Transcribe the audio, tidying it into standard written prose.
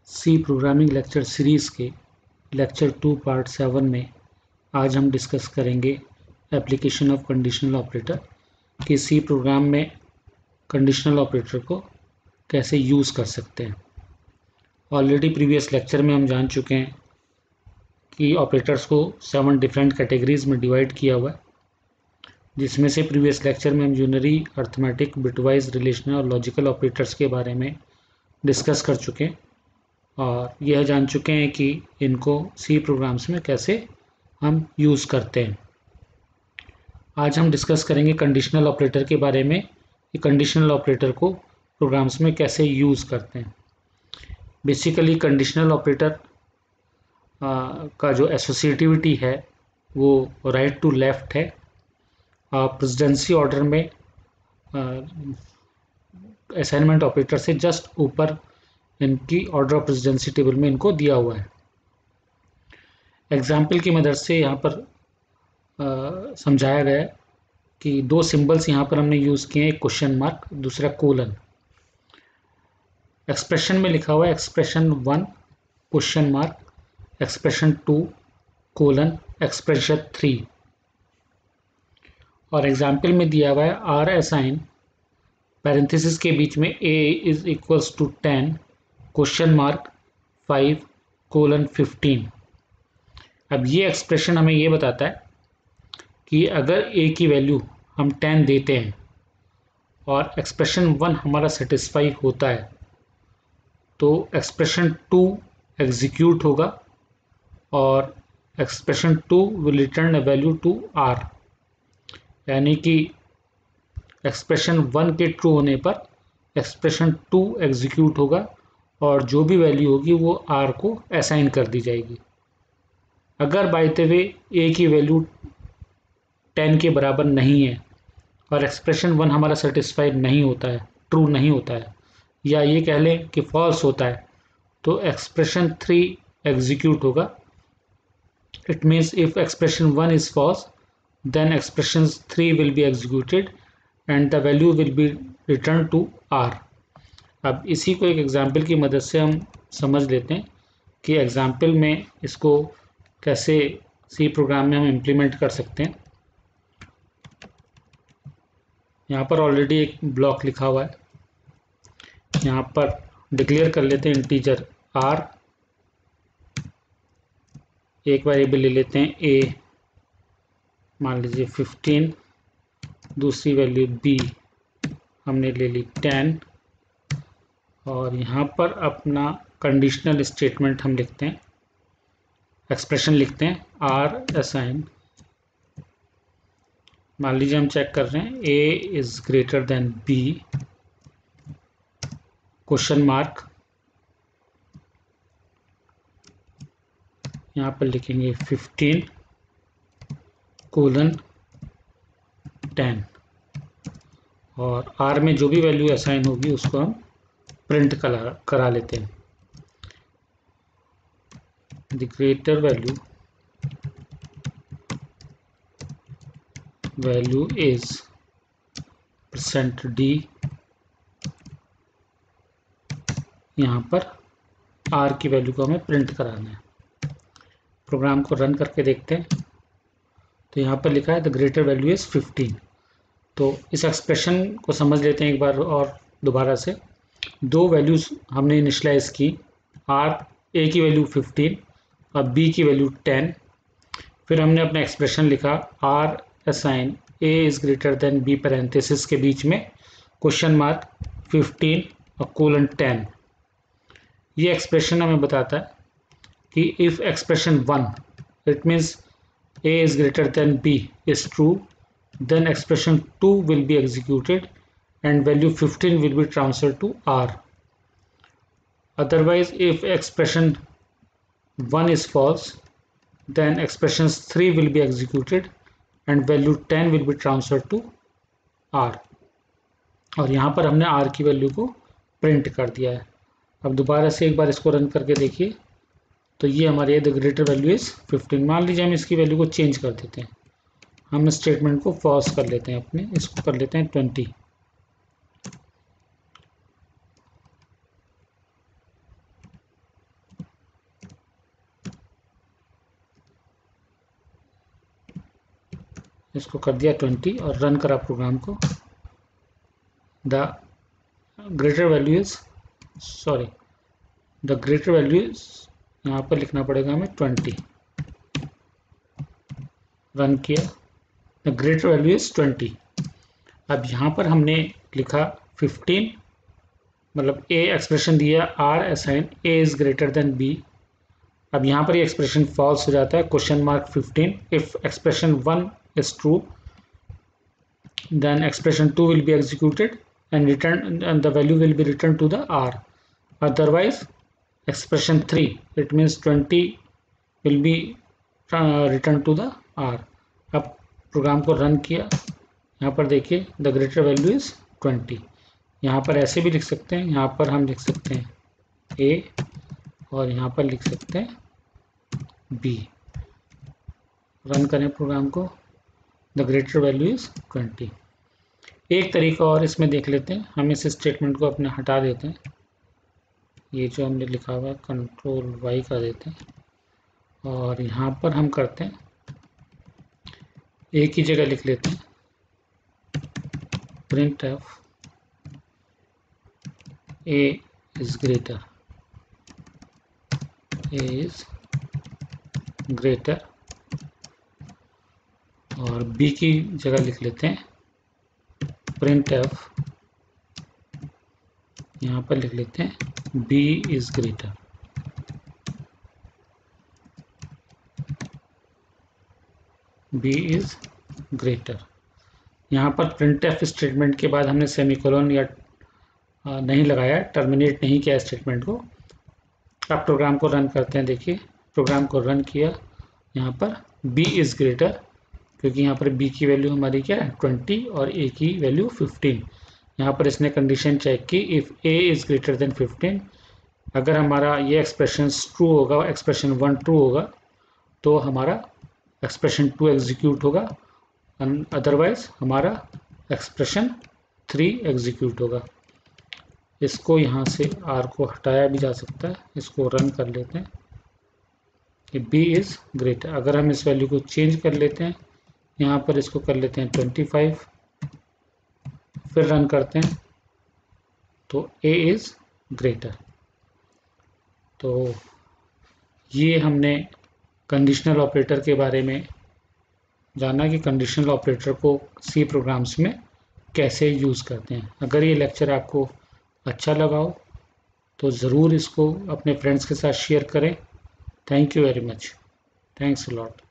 सी programming lecture series के lecture 2 part 7 में आज हम डिस्कस करेंगे एप्लीकेशन ऑफ कंडीशनल ऑपरेटर कि सी प्रोग्राम में कंडीशनल ऑपरेटर को कैसे यूज़ कर सकते हैं। ऑलरेडी प्रीवियस लेक्चर में हम जान चुके हैं कि ऑपरेटर्स को 7 डिफरेंट कैटेगरीज में डिवाइड किया हुआ है, जिसमें से प्रीवियस लेक्चर में हम यूनरी, अर्थमेटिक, बिटवाइज, रिलेशनल और लॉजिकल ऑपरेटर्स के बारे में डिस्कस कर चुके हैं और यह जान चुके हैं कि इनको सी प्रोग्राम्स में कैसे हम यूज़ करते हैं। आज हम डिस्कस करेंगे कंडीशनल ऑपरेटर के बारे में कि कंडीशनल ऑपरेटर को प्रोग्राम्स में कैसे यूज़ करते हैं। बेसिकली कंडीशनल ऑपरेटर का जो एसोसिएटिविटी है वो राइट टू लेफ़्ट है। प्रेसिडेंसी ऑर्डर में असाइनमेंट ऑपरेटर से जस्ट ऊपर इनकी ऑर्डर ऑफ प्रेसिडेंसी टेबल में इनको दिया हुआ है। एग्जाम्पल की मदद से यहाँ पर समझाया गया है कि दो सिंबल्स यहाँ पर हमने यूज़ किए हैं, एक क्वेश्चन मार्क, दूसरा कोलन। एक्सप्रेशन में लिखा हुआ है expression 1 question mark, expression 2 colon, expression 3। और एग्जाम्पल में दिया हुआ है आर असाइन पैरेंथेसिस के बीच में a is equals to 10 question mark 5 colon 15। अब ये एक्सप्रेशन हमें ये बताता है कि अगर a की वैल्यू हम 10 देते हैं और एक्सप्रेशन 1 हमारा सेटिस्फाई होता है तो एक्सप्रेशन 2 एग्जीक्यूट होगा और expression 2 will return a value to r, यानी कि एक्सप्रेशन 1 के ट्रू होने पर एक्सप्रेशन 2 एग्जीक्यूट होगा और जो भी वैल्यू होगी वो r को असाइन कर दी जाएगी। अगर बाय द वे a की वैल्यू 10 के बराबर नहीं है और एक्सप्रेशन 1 हमारा सेटिस्फाइड नहीं होता है, ट्रू नहीं होता है, या ये कह लें कि फॉल्स होता है, तो एक्सप्रेशन 3 एग्जीक्यूट होगा। It means if expression 1 is false then expressions 3 will be executed and the value will be returned to r। अब इसी को एक एग्जाम्पल की मदद से हम समझ लेते हैं कि एग्जाम्पल में इसको कैसे सी प्रोग्राम में हम इम्प्लीमेंट कर सकते हैं। यहाँ पर ऑलरेडी एक ब्लॉक लिखा हुआ है, यहाँ पर डिक्लेयर कर लेते हैं इंटीजर r, एक वेरिएबल ले लेते हैं a, मान लीजिए 15, दूसरी वैल्यू b हमने ले ली 10 और यहाँ पर अपना कंडीशनल स्टेटमेंट हम लिखते हैं, एक्सप्रेशन लिखते हैं r असाइन। मान लीजिए हम चेक कर रहे हैं a is greater then b question mark, यहाँ पर लिखेंगे 15 कोलन 10 और r में जो भी वैल्यू असाइन होगी उसको हम प्रिंट करा लेते हैं। The greater value is %d, यहाँ पर r की वैल्यू को हमें प्रिंट कराना है। प्रोग्राम को रन करके देखते हैं तो यहाँ पर लिखा है द ग्रेटर वैल्यू इज़ 15। तो इस एक्सप्रेशन को समझ लेते हैं एक बार और दोबारा से। दो वैल्यूज़ हमने इनिशलाइज की, a की वैल्यू 15 और b की वैल्यू 10। फिर हमने अपना एक्सप्रेशन लिखा r assign a is greater than b parenthesis के बीच में क्वेश्चन मार्क 15 और कोलन 10। ये एक्सप्रेशन हमें बताता है कि if expression 1 it means a is greater than b is true, then expression 2 will be executed and value 15 will be transferred to r. Otherwise, if expression 1 is false, then expressions 3 will be executed and value 10 will be transferred to r। और यहाँ पर हमने r की value को print कर दिया है। अब दोबारा से एक बार इसको रन करके देखिए तो ये हमारे द ग्रेटर वैल्यू इज़ 15। मान लीजिए हम इसकी वैल्यू को चेंज कर देते हैं, हम स्टेटमेंट को फॉल्स कर लेते हैं, अपने इसको कर लेते हैं 20। इसको कर दिया 20 और रन करा प्रोग्राम को। The greater value is the greater value is, यहाँ पर लिखना पड़ेगा हमें 20। रन किया, द ग्रेटर वैल्यू इज 20। अब यहाँ पर हमने लिखा 15, मतलब ए एक्सप्रेशन दिया R assign A is greater than B. अब यहाँ पर ये एक्सप्रेशन फॉल्स हो जाता है, question mark 15। If expression 1 is true then expression 2 will be executed and return, and the value will be returned to the R. Otherwise expression 3, it means 20 will be returned to the R. अब programme को run किया, यहाँ पर देखिए the greater value is 20। यहाँ पर ऐसे भी लिख सकते हैं, यहाँ पर हम लिख सकते हैं A और यहाँ पर लिख सकते हैं B। रन करें प्रोग्राम को, द ग्रेटर वैल्यू इज 20। एक तरीका और इसमें देख लेते हैं, हम इस स्टेटमेंट को अपने हटा देते हैं, ये जो हमने लिखा हुआ है कंट्रोल वाई कर देते हैं और यहाँ पर हम करते हैं एक ही जगह लिख लेते हैं print F A is greater, A is greater, और बी की जगह लिख लेते हैं प्रिंट एफ, यहाँ पर लिख लेते हैं B is greater. B is greater. यहाँ पर प्रिंट एफ स्टेटमेंट के बाद हमने सेमीकोलन या नहीं लगाया, टर्मिनेट नहीं किया स्टेटमेंट को। अब प्रोग्राम को रन करते हैं, देखिए प्रोग्राम को रन किया, यहाँ पर बी इज ग्रेटर, क्योंकि यहाँ पर b की वैल्यू हमारी क्या है 20 और a की वैल्यू 15। यहाँ पर इसने कंडीशन चेक की, if a is greater than 15, अगर हमारा ये एक्सप्रेशन ट्रू होगा, एक्सप्रेशन 1 ट्रू होगा, तो हमारा एक्सप्रेशन 2 एग्जीक्यूट होगा, अदरवाइज हमारा एक्सप्रेशन 3 एग्जीक्यूट होगा। इसको यहाँ से r को हटाया भी जा सकता है, इसको रन कर लेते हैं कि b इज़ ग्रेटर। अगर हम इस वैल्यू को चेंज कर लेते हैं, यहाँ पर इसको कर लेते हैं 25, फिर रन करते हैं तो a इज़ ग्रेटर। तो ये हमने कंडीशनल ऑपरेटर के बारे में जाना कि कंडीशनल ऑपरेटर को सी प्रोग्राम्स में कैसे यूज़ करते हैं। अगर ये लेक्चर आपको अच्छा लगा हो तो ज़रूर इसको अपने फ्रेंड्स के साथ शेयर करें। Thank you very much. Thanks a lot.